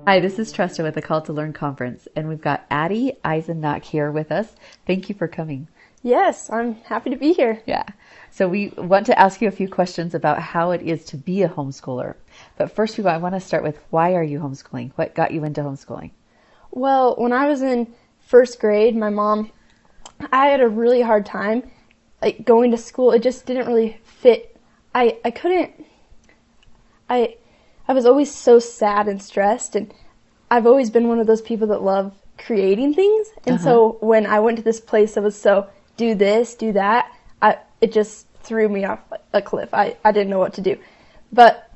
Hi, this is Tresta with the Call to Learn conference, and we've got Addy, Eisenach here with us. Thank you for coming. Yes, I'm happy to be here. Yeah. So we want to ask you a few questions about how it is to be a homeschooler. But first, I want to start with, why are you homeschooling? What got you into homeschooling? Well, when I was in first grade, I had a really hard time going to school. It just didn't really fit. I was always so sad and stressed, and I've always been one of those people that love creating things. And so when I went to this place that was so do this, do that, it just threw me off a cliff. I didn't know what to do. But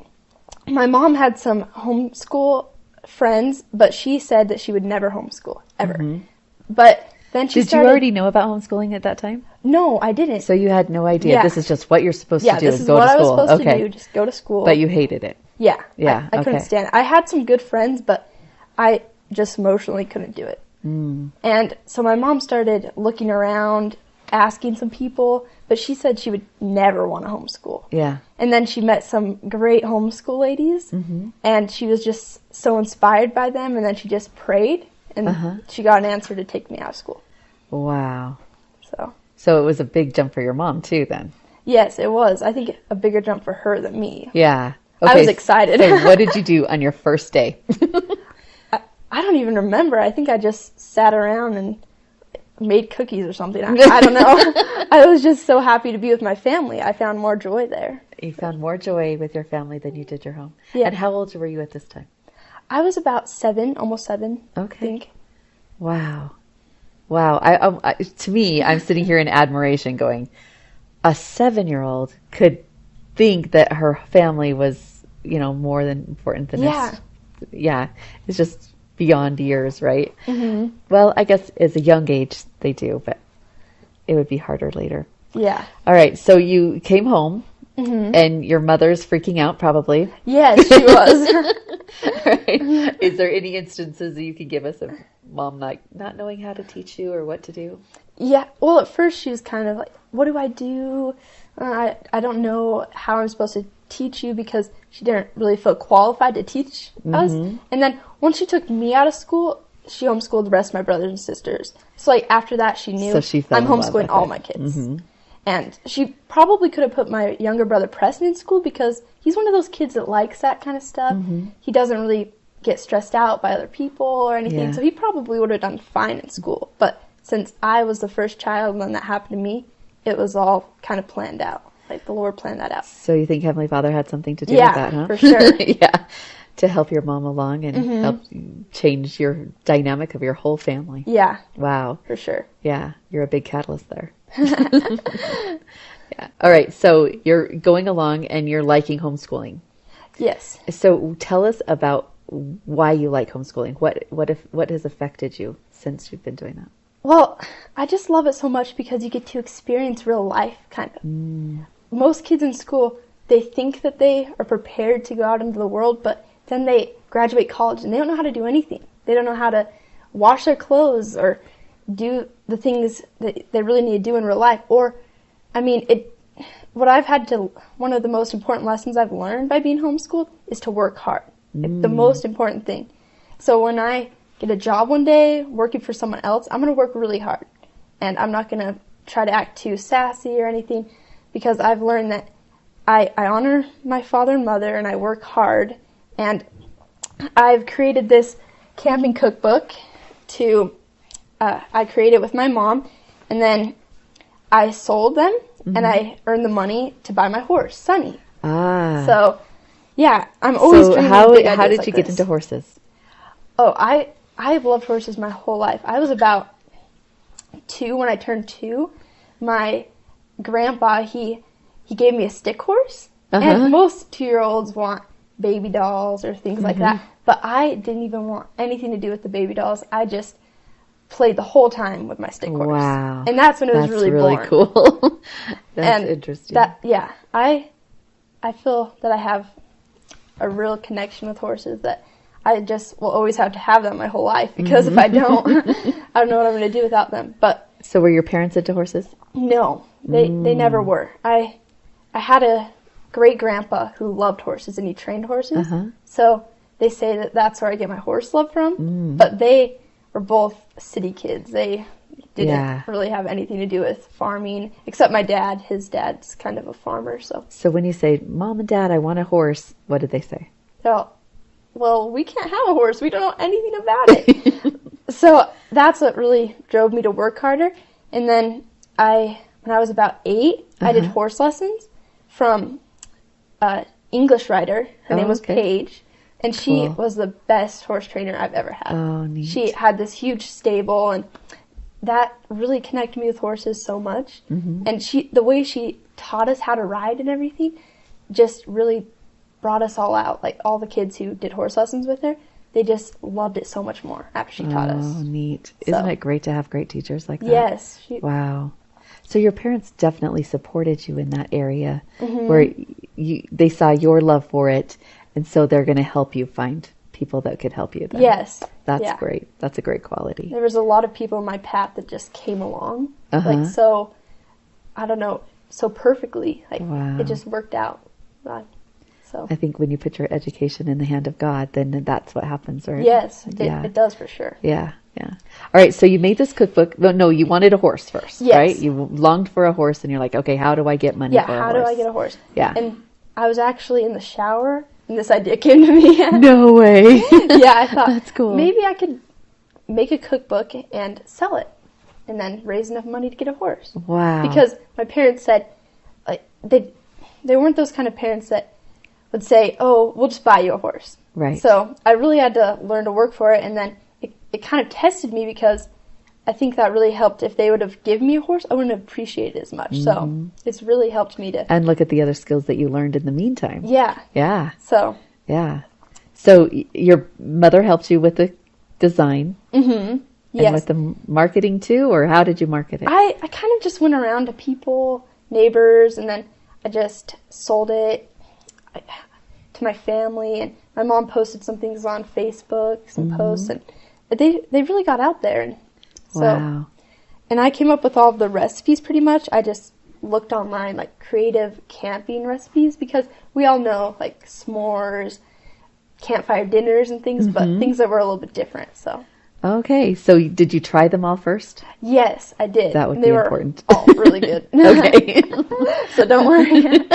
my mom had some homeschool friends, but she said that she would never homeschool, ever. Mm-hmm. But then she Did you already know about homeschooling at that time? No, I didn't. So you had no idea. This is just what you're supposed to do, this is is go to what school. I was supposed to do, just go to school. But you hated it. Yeah. I Okay. couldn't stand it. I had some good friends, but I just emotionally couldn't do it. Mm. And so my mom started looking around, asking some people, but she said she would never want to homeschool. Yeah. And then she met some great homeschool ladies, and she was just so inspired by them, and then she just prayed, and she got an answer to take me out of school. Wow. So it was a big jump for your mom, too, then. Yes, it was. I think a bigger jump for her than me. Yeah. Okay, I was excited. So what did you do on your first day? I don't even remember. I think I just sat around and made cookies or something. I don't know. I was just so happy to be with my family. I found more joy there. You found more joy with your family than you did your home. Yeah. And how old were you at this time? I was about 7, almost 7, okay. I think. Wow. To me, I'm sitting here in admiration going, a 7-year-old could think that her family was, more than important than us. Yeah. It's just beyond years, right? Mm-hmm. Well, I guess as a young age they do, but it would be harder later. Yeah. All right. So you came home, and your mother's freaking out, probably. Yes, she was. Right. Is there any instances that you could give us of mom not knowing how to teach you or what to do? Yeah. Well, at first she was kind of like, what do I do? I don't know how I'm supposed to teach you, because she didn't really feel qualified to teach us. And then once she took me out of school, she homeschooled the rest of my brothers and sisters. So after that, she knew I'm homeschooling all my kids. And she probably could have put my younger brother Preston in school, because he's one of those kids that likes that kind of stuff. He doesn't really get stressed out by other people or anything, so he probably would have done fine in school. But since I was the first child and then that happened to me, it was all kind of planned out. The Lord planned that out. So you think Heavenly Father had something to do with that, huh? Yeah, for sure. Yeah, to help your mom along and help change your dynamic of your whole family. Yeah. Wow. For sure. Yeah, you're a big catalyst there. Yeah. All right, so you're going along and you're liking homeschooling. Yes. So tell us about why you like homeschooling. What has affected you since you've been doing that? Well, I just love it so much because you get to experience real life, kind of. Most kids in school, they think that they are prepared to go out into the world, but then they graduate college and they don't know how to do anything. They don't know how to wash their clothes or do the things that they really need to do in real life. Or, one of the most important lessons I've learned by being homeschooled is to work hard. The most important thing. So when I get a job one day working for someone else, I'm going to work really hard. And I'm not going to try to act too sassy or anything, because I've learned that I honor my father and mother and I work hard. And I've created this camping cookbook I created with my mom, and then I sold them and I earned the money to buy my horse, Sunny. So, yeah, I'm always dreaming of big ideas. How did like you get this. into horses? Oh, I have loved horses my whole life. I was about 2 when I turned 2. My grandpa, he gave me a stick horse. And most 2-year-olds want baby dolls or things like that. But I didn't even want anything to do with the baby dolls. I just played the whole time with my stick horse. Wow. And that's when it was really born. That's really cool. That's interesting. I feel that I have a real connection with horses, that I just will always have to have them my whole life, because if I don't, I don't know what I'm going to do without them. But so were your parents into horses? No, they never were. I had a great grandpa who loved horses and he trained horses. So they say that that's where I get my horse love from. But they were both city kids. They didn't really have anything to do with farming, except my dad. His dad's kind of a farmer. So when you say, Mom and Dad, I want a horse, what did they say? Well, we can't have a horse. We don't know anything about it. So that's what really drove me to work harder. And then when I was about 8, I did horse lessons from an English writer. Her name was Paige. And she was the best horse trainer I've ever had. Oh, neat. She had this huge stable, and that really connected me with horses so much. And the way she taught us how to ride and everything just really brought us all out. Like, all the kids who did horse lessons with her, they just loved it so much more after she taught us. Oh, neat. Isn't it great to have great teachers like that? Yes. Wow. So your parents definitely supported you in that area where they saw your love for it, and so they're going to help you find people that could help you then. Yes. That's great. That's a great quality. There was a lot of people in my path that just came along. Like, so, I don't know, so perfectly. Like, it just worked out. So I think when you put your education in the hand of God, then that's what happens, right? Yes, it does for sure. Yeah. All right, so you made this cookbook. No, you wanted a horse first, right? You longed for a horse, and you're like, okay, how do I get money for a horse? Yeah, how do I get a horse? Yeah. And I was actually in the shower, and this idea came to me. No way. Yeah, I thought, that's cool. Maybe I could make a cookbook and sell it, and then raise enough money to get a horse. Wow. Because my parents said, like, they weren't those kind of parents that would say, oh, we'll just buy you a horse. Right. So I really had to learn to work for it, and then it kind of tested me because I think that really helped. If they would have given me a horse, I wouldn't have appreciated it as much. So it's really helped me to... And look at the other skills that you learned in the meantime. Yeah. Yeah. So... Yeah. So your mother helped you with the design. Yes. And with the marketing too, or how did you market it? I kind of just went around to people, neighbors, and then I just sold it to my family, and my mom posted some things on Facebook, some posts, and they really got out there. And so, wow. And I came up with all of the recipes pretty much. I just looked online, like creative camping recipes, because we all know like s'mores, campfire dinners and things, but things that were a little bit different. So. Okay, so did you try them all first? Yes, I did. That would be important. All really good. Okay. So don't worry.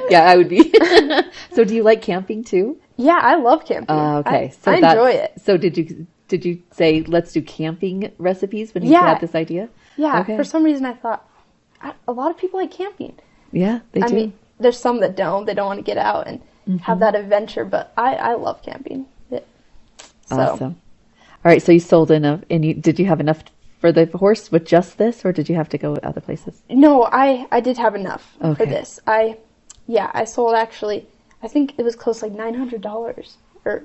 Yeah, I would be. So do you like camping too? Yeah, I love camping. Okay. So I enjoy it. So did you say, let's do camping recipes when you had this idea? Yeah, okay. For some reason I thought, a lot of people like camping. Yeah, they do. I mean, there's some that don't. They don't want to get out and have that adventure, but I love camping. Awesome. All right, so you sold enough, and did you have enough for the horse with just this, or did you have to go other places? No, I did have enough for this. I sold actually, I think it was close to like $900 or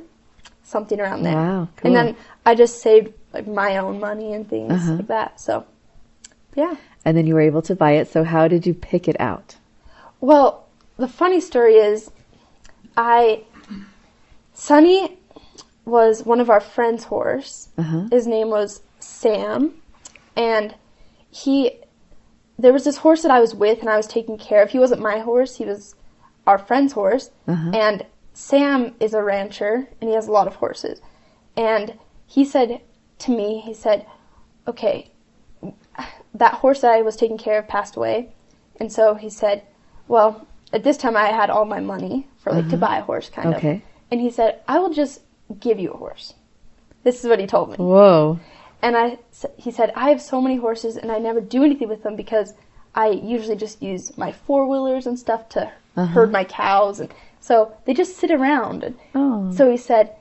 something around there. Wow, cool. And then I just saved like my own money and things like that. So, yeah. And then you were able to buy it. So how did you pick it out? Well, the funny story is, Sonny was one of our friend's horse. His name was Sam, and there was this horse that I was with and I was taking care of. He wasn't my horse, he was our friend's horse, and Sam is a rancher and he has a lot of horses. And he said to me, okay, that horse that I was taking care of passed away, and so he said, well, at this time I had all my money for to buy a horse kind of. And he said, I will just give you a horse. This is what he told me. Whoa. And he said, I have so many horses and I never do anything with them because I usually just use my four-wheelers and stuff to herd my cows. And so they just sit around. And so he said,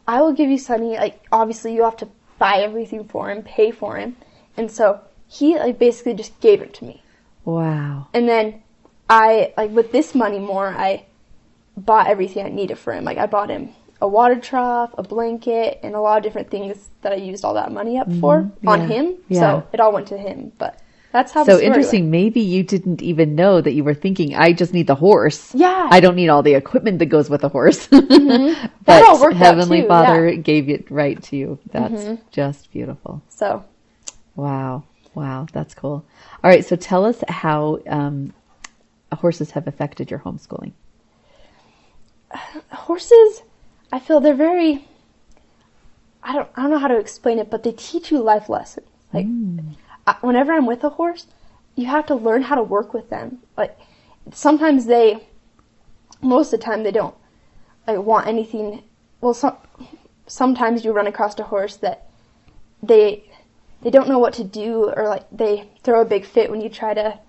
I will give you Sonny. Like, obviously you have to buy everything for him, pay for him. And so he basically just gave it to me. Wow. And then with this money more, I bought everything I needed for him. Like, I bought him a water trough, a blanket, and a lot of different things that I used all that money up for on him. Yeah. So it all went to him. But that's how the story interesting. went. Maybe you didn't even know that you were thinking, I just need the horse. Yeah. I don't need all the equipment that goes with a horse. That But all worked Heavenly out too, Father gave it right to you. That's just beautiful. So. Wow. That's cool. All right. So tell us how horses have affected your homeschooling. Horses, I feel they're very, I don't know how to explain it, but they teach you life lessons. Like, whenever I'm with a horse, you have to learn how to work with them. Like, sometimes most of the time they don't, like, want anything. Well, sometimes you run across a horse that they don't know what to do, or, like, they throw a big fit when you try to,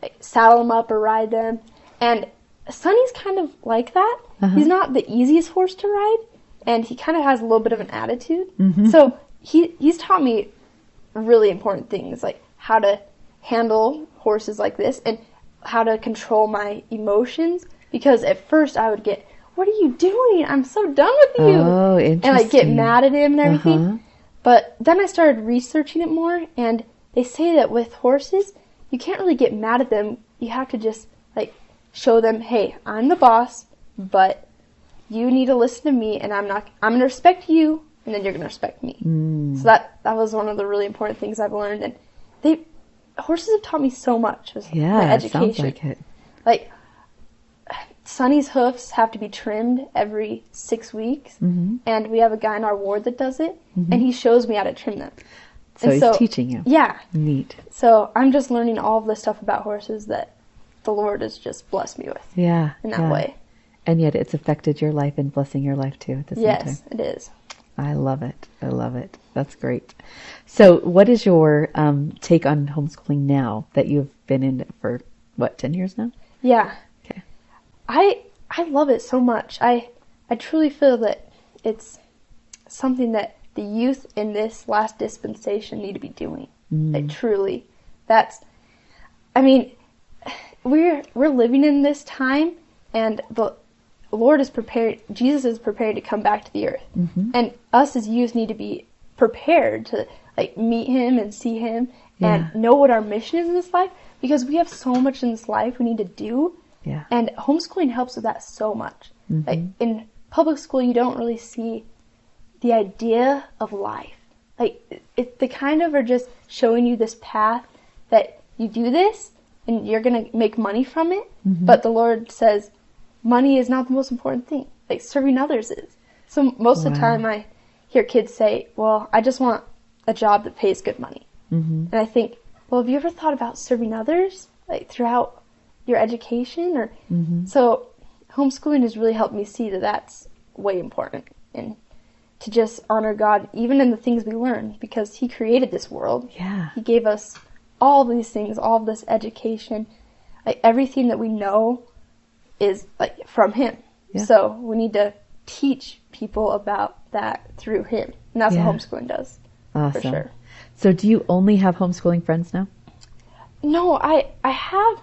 like, saddle them up or ride them. And Sonny's kind of like that. He's not the easiest horse to ride, and he kind of has a little bit of an attitude. So he's taught me really important things, like how to handle horses like this and how to control my emotions, because at first I would get, what are you doing? I'm so done with you. Oh, interesting. And I'd get mad at him and everything. But then I started researching it more, and they say that with horses, you can't really get mad at them. You have to just, like, show them, hey, I'm the boss, but you need to listen to me, and I'm going to respect you, and then you're going to respect me. So that was one of the really important things I've learned. And horses have taught me so much with my education. Sounds like it. Like, Sonny's hoofs have to be trimmed every 6 weeks, and we have a guy in our ward that does it, and he shows me how to trim them. So he's teaching you. Yeah. Neat. So I'm just learning all of this stuff about horses that the Lord has just blessed me with. Yeah. In that way. And yet it's affected your life and blessing your life too at the same time. Yes, it is. I love it. I love it. That's great. So what is your take on homeschooling now that you've been in it for, 10 years now? Yeah. Okay. I love it so much. I truly feel that it's something that the youth in this last dispensation need to be doing. Like, truly. We're living in this time, and the Lord is prepared, Jesus is prepared to come back to the earth. And us as youth need to be prepared to, like, meet him and see him and know what our mission is in this life, because we have so much in this life we need to do. Yeah. And homeschooling helps with that so much. Like, in public school, you don't really see the idea of life. Like, they kind of are just showing you this path that you do this and you're going to make money from it. But the Lord says money is not the most important thing. Like, serving others is. So most of the time I hear kids say, well, I just want a job that pays good money. And I think, well, have you ever thought about serving others, like, throughout your education? Or so homeschooling has really helped me see that that's way important, and to just honor God even in the things we learn, because he created this world. He gave us all these things, all of this education. Like, everything that we know is, like, from him. So we need to teach people about that through him, and that's what homeschooling does. Awesome. For sure. So do you only have homeschooling friends now? No, I have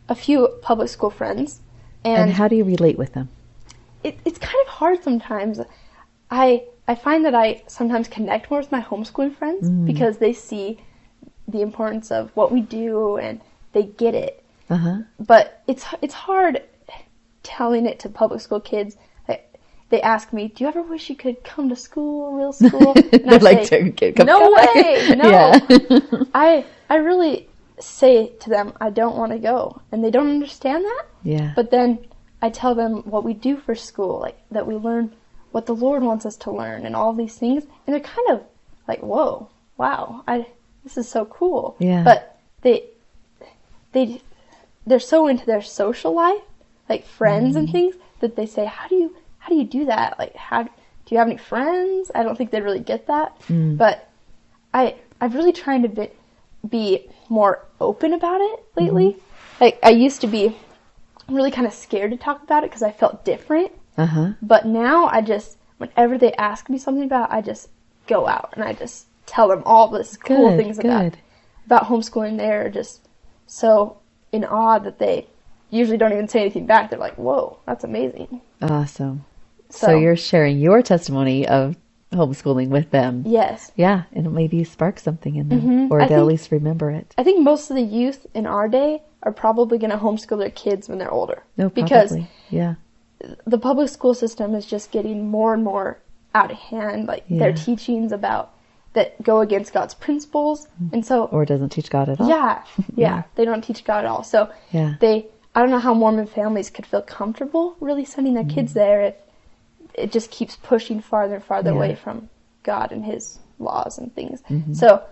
a few public school friends. And how do you relate with them? It's kind of hard sometimes. I find that I sometimes connect more with my homeschooling friends because they see the importance of what we do and they get it. But it's hard telling it to public school kids. They ask me, do you ever wish you could come to school, real school? And I say, no way, no. I really say to them, I don't want to go. And they don't understand that. But then I tell them what we do for school, like, that we learn what the Lord wants us to learn and all these things. And they're kind of like, whoa, wow, this is so cool. But they're so into their social life, like friends and things, that they say, how do you do that? Like, do you have any friends? I don't think they really get that. But I've really tried to be more open about it lately. Like, I used to be really kind of scared to talk about it because I felt different. But now whenever they ask me something about it, I just go out and I just tell them all this cool things about homeschooling. They're just so in awe that they usually don't even say anything back. They're like, whoa, that's amazing. Awesome. So you're sharing your testimony of homeschooling with them. Yes. Yeah, and it maybe spark something in them, or they'll at least remember it. I think most of the youth in our day are probably going to homeschool their kids when they're older. No, because yeah, the public school system is just getting more and more out of hand. Like, their teachings about that go against God's principles, and so or doesn't teach God at all. Yeah, they don't teach God at all. So I don't know how Mormon families could feel comfortable really sending their kids there if it just keeps pushing farther and farther Yeah. away from God and his laws and things. Mm-hmm. So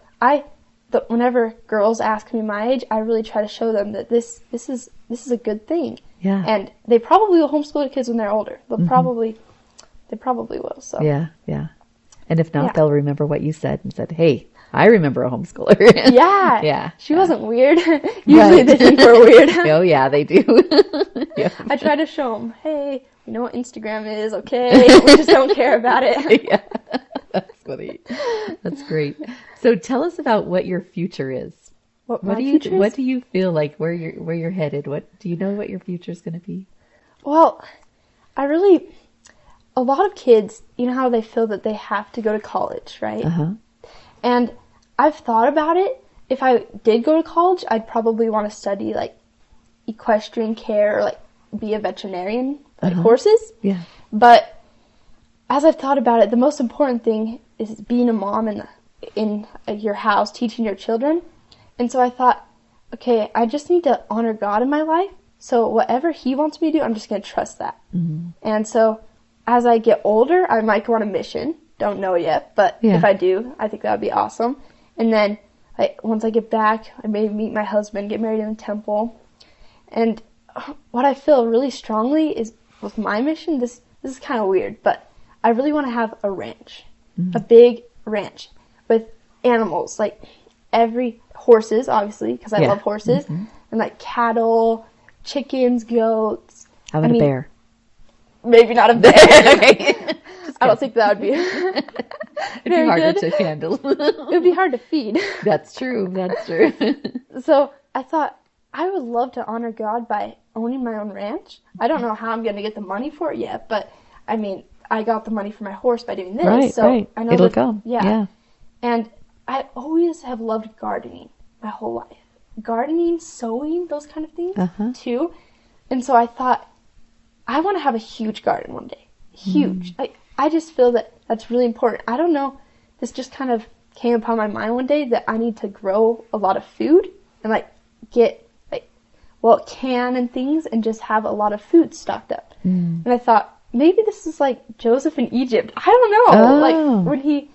whenever girls ask me my age, I really try to show them that this is a good thing. Yeah. And they probably will homeschool their kids when they're older. They probably will. So Yeah. Yeah. And if not, Yeah. they'll remember what you said and said, hey, I remember a homeschooler. yeah, Yeah. she wasn't weird. Usually they think we're weird. Oh, yeah, they do. Yeah. I try to show them, hey, we know what Instagram is, okay? We just don't care about it. Yeah. That's funny. That's great. So tell us about what your future is. What What my do you future is? What do you feel like where you're headed? What do you know what your future is going to be? Well, a lot of kids, you know how they feel that they have to go to college, right? Uh-huh. And I've thought about it. If I did go to college, I'd probably want to study like equestrian care or like be a veterinarian, like horses. Yeah. But as I've thought about it, the most important thing is being a mom in your house, teaching your children. And so I thought, okay, I just need to honor God in my life. So whatever he wants me to do, I'm just going to trust that. Mm-hmm. And so as I get older, I might go on a mission. Don't know yet, but if I do, I think that would be awesome. And then once I get back, I may meet my husband, get married in the temple. And what I feel really strongly is with my mission, this is kind of weird, but I really want to have a ranch, a big ranch with animals, like horses, obviously, because I love horses, and like cattle, chickens, goats. How about a bear? Maybe not a bear. Okay. I don't think that would be It'd be very harder good. to handle. It would be hard to feed. That's true. That's true. So I thought I would love to honor God by owning my own ranch. I don't know how I'm going to get the money for it yet, but I mean, I got the money for my horse by doing this. Right, so right. I know It'll that, come. Yeah. And I always have loved gardening my whole life. Gardening, sewing, those kind of things too. And so I thought, I want to have a huge garden one day. Huge. I just feel that that's really important. I don't know. This just kind of came upon my mind one day that I need to grow a lot of food and get can and things and just have a lot of food stocked up. And I thought, maybe this is like Joseph in Egypt. I don't know. Oh. Like when he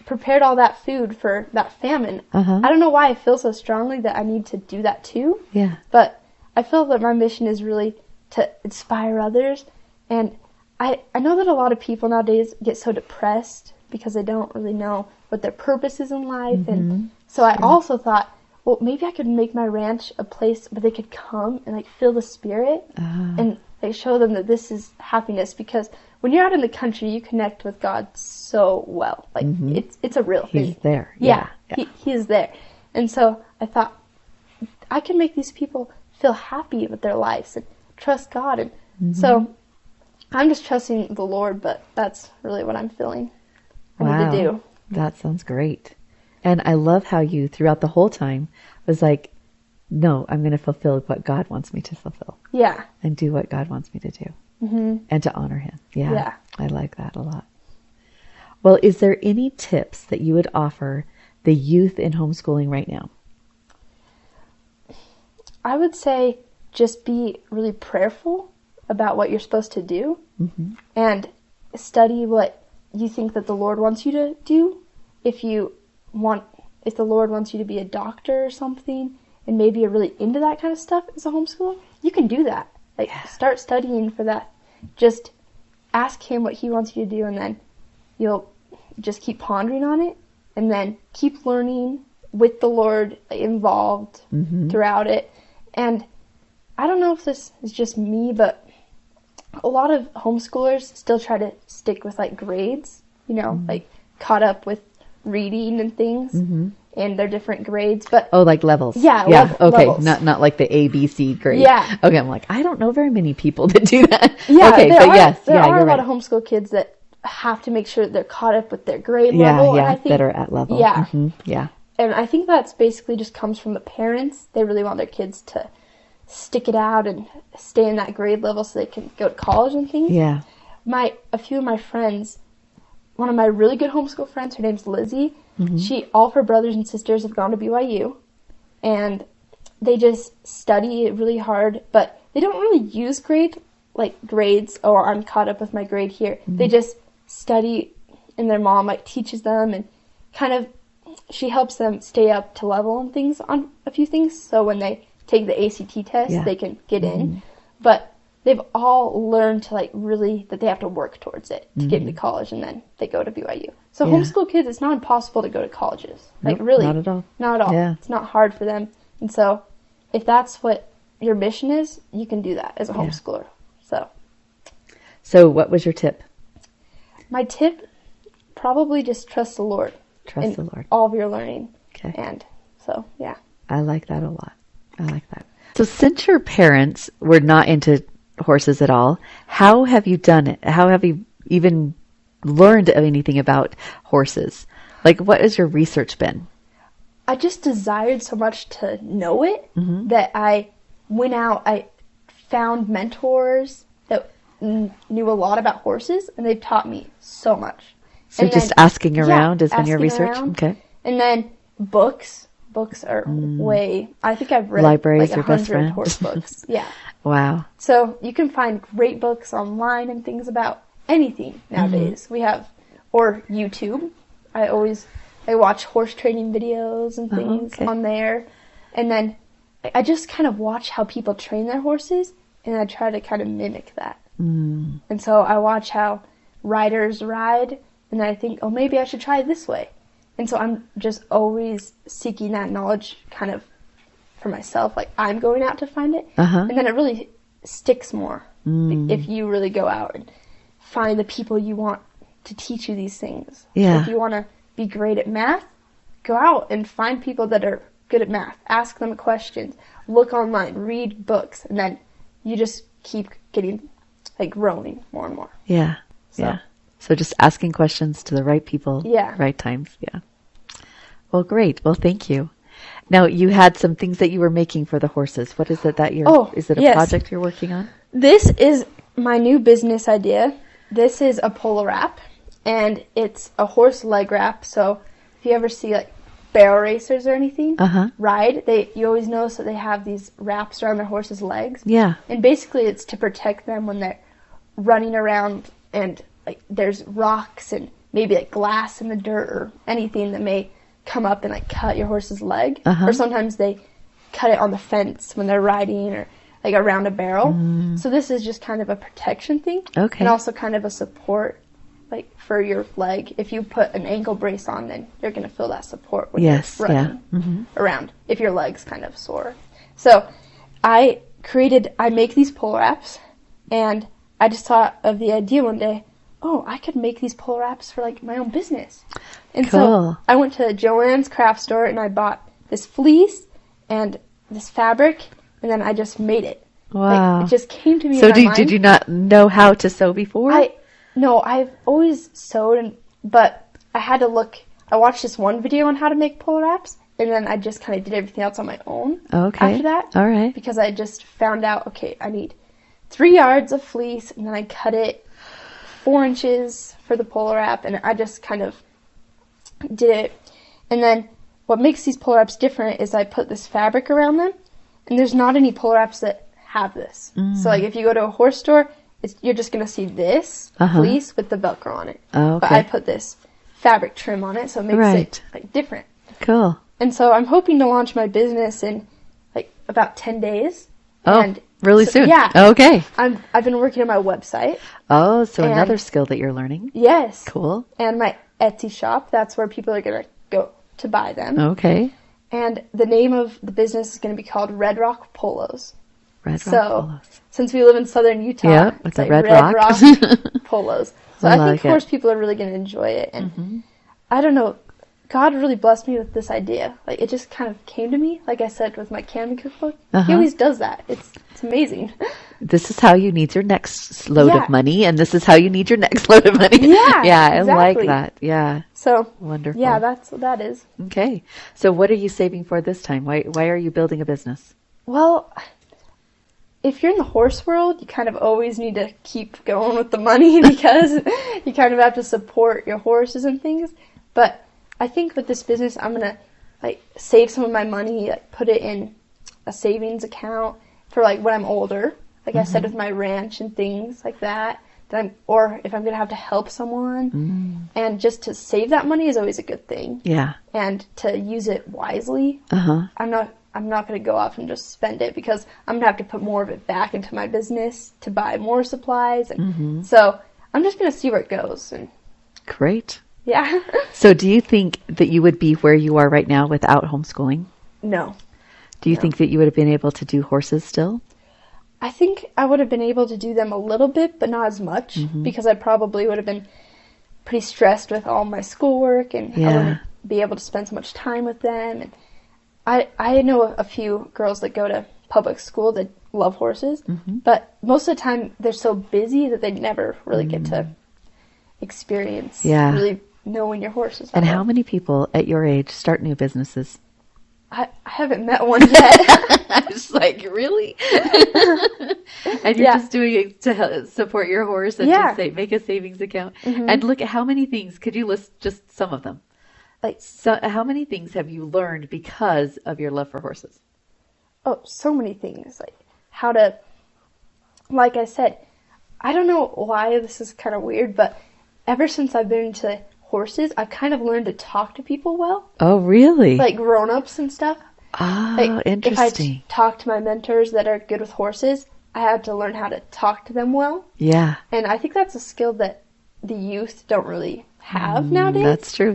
prepared all that food for that famine. I don't know why I feel so strongly that I need to do that too. Yeah. But I feel that my mission is really to inspire others. And I know that a lot of people nowadays get so depressed because they don't really know what their purpose is in life. And so I also thought, well, maybe I could make my ranch a place where they could come and feel the spirit and show them that this is happiness, because when you're out in the country, you connect with God so well. It's a real thing. He's there. Yeah. He is there. And so I thought I can make these people feel happy with their lives and trust God. And so I'm just trusting the Lord, but that's really what I'm feeling I need to do. That sounds great. And I love how you, throughout the whole time, was like, no, I'm going to fulfill what God wants me to fulfill. Yeah. And do what God wants me to do. And to honor him. Yeah. I like that a lot. Well, is there any tips that you would offer the youth in homeschooling right now? I would say just be really prayerful about what you're supposed to do and study what you think that the Lord wants you to do. If the Lord wants you to be a doctor or something and maybe you're really into that kind of stuff as a homeschooler, you can do that. Start studying for that. Just ask him what he wants you to do, and then you'll just keep pondering on it and then keep learning with the Lord involved throughout it. And I don't know if this is just me, but a lot of homeschoolers still try to stick with grades, caught up with reading and things and their different grades. But levels. Yeah. Okay. Levels. Not like the A, B, C grade. Yeah. Okay. I'm like, I don't know very many people that do that. Yeah. Okay. But yes. There are you're a lot right. of homeschool kids that have to make sure that they're caught up with their grade level. Yeah. And I think, that are at level. Yeah. Yeah. And I think that's basically just comes from the parents. They really want their kids to stick it out and stay in that grade level so they can go to college and things. Yeah. A few of my friends, one of my really good homeschool friends, her name's Lizzie. All of her brothers and sisters have gone to BYU, and they just study really hard, but they don't really use grade like grades, or I'm caught up with my grade here. They just study, and their mom like teaches them, and kind of she helps them stay up to level and things on a few things. So when they take the ACT test, they can get in. But they've all learned to like really that they have to work towards it to get into college, and then they go to BYU. So homeschool kids, it's not impossible to go to colleges. Like really, not at all. Not at all. Yeah. It's not hard for them. And so if that's what your mission is, you can do that as a homeschooler. So what was your tip? My tip, probably just trust the Lord. Trust the Lord. All of your learning. Okay. And so, yeah. I like that a lot. I like that. So since your parents were not into horses at all, how have you done it? How have you even learned anything about horses? Like, what has your research been? I just desired so much to know it that I went out, I found mentors that knew a lot about horses, and they've taught me so much. So and just then, asking around has been your asking research? around. Okay. And then books. Books are way, I think I've read Libraries, like your best 100 friend. horse books. Yeah. Wow. So you can find great books online and things about anything nowadays. We have, or YouTube. I watch horse training videos and things on there. And then I just kind of watch how people train their horses, and I try to kind of mimic that. And so I watch how riders ride, and then I think, oh, maybe I should try it this way. And so I'm just always seeking that knowledge kind of for myself. Like, I'm going out to find it. And then it really sticks more if you really go out and find the people you want to teach you these things. Yeah. If you want to be great at math, go out and find people that are good at math. Ask them questions. Look online. Read books. And then you just keep getting, like, growing more and more. Yeah. Yeah. So just asking questions to the right people, right times. Yeah. Well, great. Well, thank you. Now, you had some things that you were making for the horses. What is it that is it a project you're working on? This is my new business idea. This is a polo wrap, and it's a horse leg wrap. So if you ever see like barrel racers or anything ride, you always notice that they have these wraps around their horse's legs. Yeah. And basically it's to protect them when they're running around and like there's rocks and maybe like glass in the dirt or anything that may come up and like cut your horse's leg. Or sometimes they cut it on the fence when they're riding or like around a barrel. So this is just kind of a protection thing. Okay. And also kind of a support like for your leg. If you put an ankle brace on, then you're going to feel that support when you're running around if your leg's kind of sore. So I make these polo wraps, and I just thought of the idea one day, I could make these polo wraps for like my own business. And so I went to Joann's craft store and I bought this fleece and this fabric, and then I just made it. Wow. Like, it just came to me So in my mind. did you not know how to sew before? No, I've always sewed, but I had to look. I watched this one video on how to make polo wraps, and then I just kind of did everything else on my own after that. All right. Because I just found out, okay, I need 3 yards of fleece, and then I cut it 4 inches for the polo wrap, and I just kind of did it. And then what makes these polo wraps different is I put this fabric around them, and there's not any polo wraps that have this. So like if you go to a horse store, you're just going to see this fleece with the Velcro on it. Oh, okay. But I put this fabric trim on it, so it makes it like different. Cool. And so I'm hoping to launch my business in like about 10 days. And really soon? Yeah. Okay. I've been working on my website. Oh, so another skill that you're learning. Yes. Cool. And my Etsy shop, that's where people are going to go to buy them. Okay. And the name of the business is going to be called Red Rock Polos. Red Rock Polos. Since we live in southern Utah, with it's the like Red Rock Rock Polos. So I think horse people are really going to enjoy it. And I don't know, God really blessed me with this idea. Like, it just kind of came to me, like I said, with my candy cookbook. He always does that. It's amazing. This is how you need your next load of money, and this is how you need your next load of money. Yeah, yeah, exactly. I like that. Yeah. So wonderful. Yeah, that's what that is. Okay. So what are you saving for this time? Why are you building a business? Well, if you're in the horse world, you kind of always need to keep going with the money because you kind of have to support your horses and things. But I think with this business, I'm going to like save some of my money, like put it in a savings account for like when I'm older. like I said, with my ranch and things like that. Or if I'm going to have to help someone. And just to save that money is always a good thing. Yeah. And to use it wisely. I'm not going to go off and just spend it, because I'm going to have to put more of it back into my business to buy more supplies. And so I'm just going to see where it goes. And Great. yeah. So do you think that you would be where you are right now without homeschooling? No. Do you think that you would have been able to do horses still? I think I would have been able to do them a little bit, but not as much, because I probably would have been pretty stressed with all my schoolwork, and I wouldn't be able to spend so much time with them. And I know a few girls that go to public school that love horses, but most of the time they're so busy that they never really get to experience really knowing your horses. And how many people at your age start new businesses? I haven't met one yet. I was like, really? And you're just doing it to support your horse and just say, make a savings account. And look at how many things, could you list just some of them? So how many things have you learned because of your love for horses? Oh, so many things. Like how to, like I said, I don't know why this is kind of weird, but ever since I've been into horses, I've kind of learned to talk to people well. Oh, really? Like grown-ups and stuff. Oh, like, interesting. If I talk to my mentors that are good with horses, I had to learn how to talk to them well. Yeah. And I think that's a skill that the youth don't really have nowadays. That's true.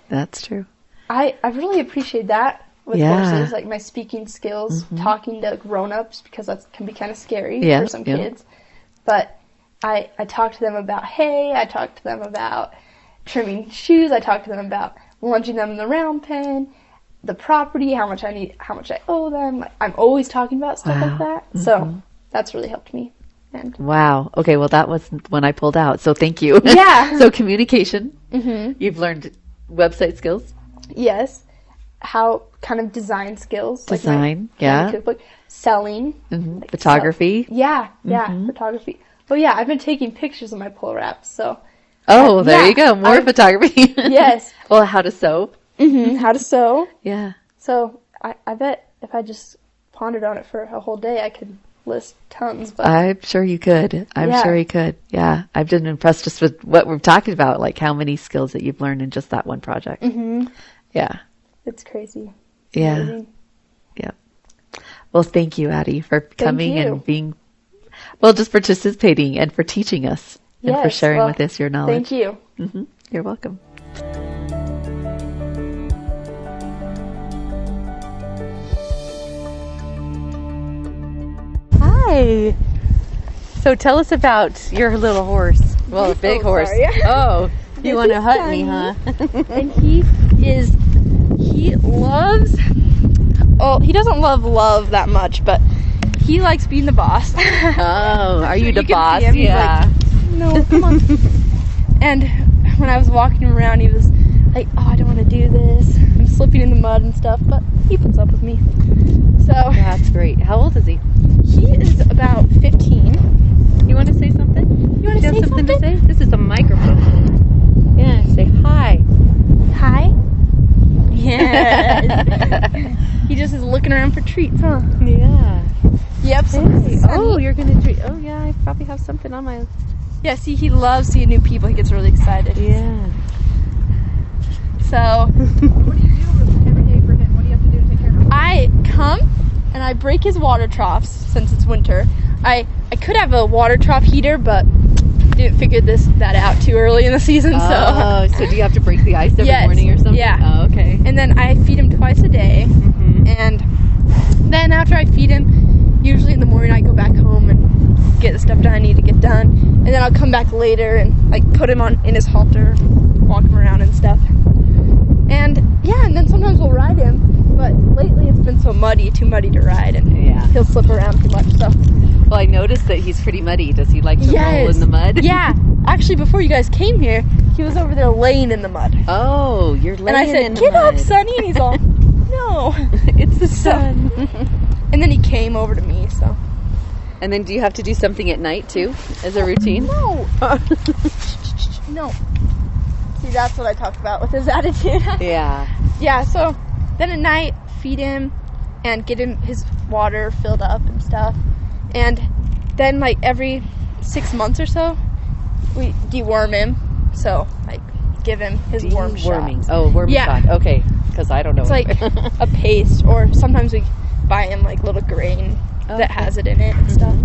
That's true. I really appreciate that with horses, like my speaking skills, talking to grown-ups, because that can be kind of scary for some kids. But I talk to them about hay, I talk to them about trimming shoes, I talk to them about lunging them in the round pen, the property, how much I owe them. I'm always talking about stuff like that. So that's really helped me. And wow. Okay, well that was when I pulled out, so thank you. Yeah. So communication. You've learned website skills. Yes. How kind of design skills. Design, like my cookbook. Selling. Like photography. Photography. Oh yeah, I've been taking pictures of my pull wraps, so. Oh, there you go. More photography. Yes. Well, how to sew. How to sew. Yeah. So I bet if I just pondered on it for a whole day, I could list tons. But I'm sure you could. I'm sure you could. Yeah. I've been impressed just with what we're talking about, like how many skills that you've learned in just that one project. Yeah. It's crazy. Yeah. Amazing. Yeah. Well, thank you, Addy, for coming you. and being, well, just participating and for teaching us and for sharing with us your knowledge. Thank you. You're welcome. Hi. So tell us about your little horse. Well, a big horse. Sorry. Oh, you want to hut me, huh? And he loves, well, he doesn't love that much, but he likes being the boss. Oh, are you the boss? Yeah. Like, no, come on. And when I was walking him around, he was like, oh, I don't want to do this. I'm slipping in the mud and stuff, but he puts up with me. So that's great. How old is he? He is about 15. You want to say something? You want to say something? To say? This is a microphone. Yeah, say hi. Hi? Yeah. He just is looking around for treats, huh? Yeah. Yep. Hey. Oh, you're going to treat. Oh, yeah, I probably have something on my. Yeah, see, he loves seeing new people. He gets really excited. Yeah. So. What do you do every day for him? What do you have to do to take care of him? I come and I break his water troughs since it's winter. I could have a water trough heater, but didn't figure that out too early in the season. So do you have to break the ice every morning or something? Yeah. Oh, okay. And then I feed him twice a day. And then after I feed him, usually in the morning I go back home and get the stuff done I need to get done. And then I'll come back later and like put him in his halter, walk him around and stuff. And yeah, and then sometimes we'll ride him. But lately it's been so muddy, too muddy to ride, and he'll slip around too much. So. Well, I noticed that he's pretty muddy. Does he like to roll in the mud? Yeah. Actually, before you guys came here, he was over there laying in the mud. Oh, you're laying in the mud. And I said, get up, Sonny. And he's all, no. It's the sun. And then he came over to me, so. And then do you have to do something at night, too, as a routine? No. No. See, that's what I talked about with his attitude. Yeah. Yeah, so then at night, feed him and get him his water filled up and stuff. And then like every 6 months or so, we deworm him. So like give him his worm Deworming. shot. Oh, worm shot. Okay, because I don't know. It's like a paste, or sometimes we buy him like little grain that has it in it and stuff.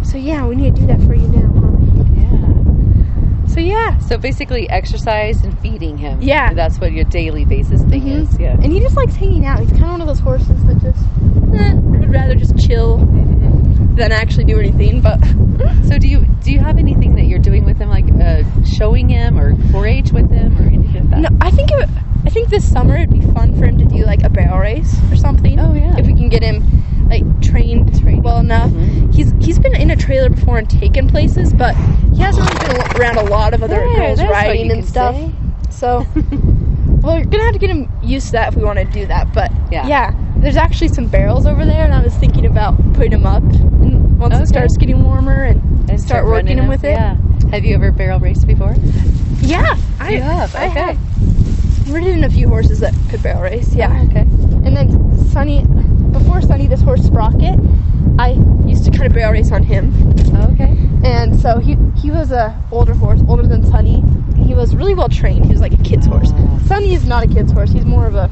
So yeah, we need to do that for you now, huh? Yeah. So yeah. So basically, exercise and feeding him. Yeah. That's what your daily basis thing is. Yeah. And he just likes hanging out. He's kind of one of those horses that just would rather just chill than actually do anything. But So do you have anything that you're doing with him, like showing him or 4-H with him or anything like that? no, I think this summer it'd be fun for him to do like a barrel race or something. Oh, yeah. If we can get him like trained well enough. He's been in a trailer before and taken places, but he hasn't really been around a lot of other girls that's what riding you and can stuff. say. So well, we're gonna have to get him used to that if we want to do that. But yeah, there's actually some barrels over there, and I was thinking about putting them up and once it starts getting warmer and start working him with it. Yeah. Have you ever barrel raced before? Yeah, I have. I Okay. have. We're ridden a few horses that could barrel race. Yeah. Oh, okay. And then before Sunny, this horse Sprocket, I used to kind of barrel race on him. Okay. And so he was a older horse, older than Sunny. He was really well trained. He was like a kid's horse. Sunny is not a kid's horse. He's more of a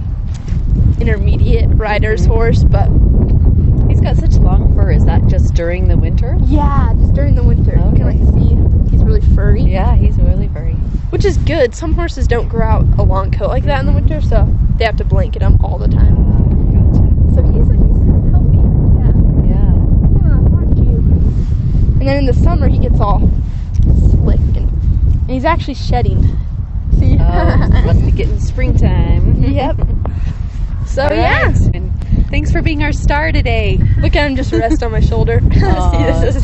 intermediate rider's horse, but He's got such long fur. Is that just during the winter? yeah, just during the winter. You can like see he's really furry, Yeah, he's really furry. which is good. Some horses don't grow out a long coat like that in the winter, so they have to blanket him all the time. So he's healthy. Yeah. Yeah. Aren't you? And then in the summer he gets all slick and he's actually shedding. See? Must be getting springtime. Yep. So All yeah, right. And thanks for being our star today. look at him just rest on my shoulder. See, this is.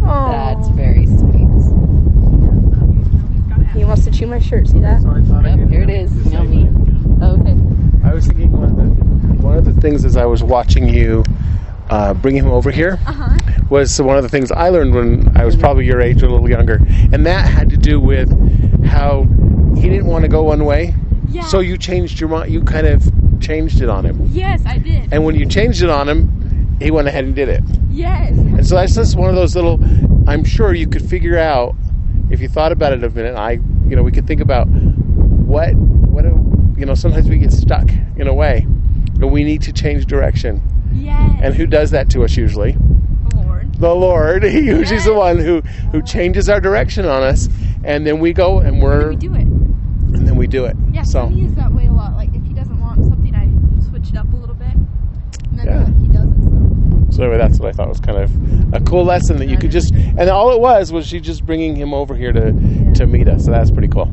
That's very sweet. He wants to chew my shirt. See that? Yep, here it is. Yummy. Okay. I was thinking one of the things as I was watching you bring him over here was one of the things I learned when I was probably your age or a little younger, and that had to do with how he didn't want to go one way. Yeah. So you changed your mind. You kind of changed it on him, Yes, I did. and when you changed it on him, he went ahead and did it. Yes. And so that's just one of those little. I'm sure you could figure out if you thought about it a minute. We could think about what sometimes we get stuck in a way, and we need to change direction. Yes. And who does that to us usually? Lord. The Lord. He usually is the one who changes our direction on us, and then we go and We do it. we do it. Yeah, So Sonny is that way a lot. Like if he doesn't want something, I switch it up a little bit, and then Yeah. he does it. So anyway, that's what I thought was kind of a cool lesson that you could just, and all it was she just bringing him over here to meet us. So that's pretty cool.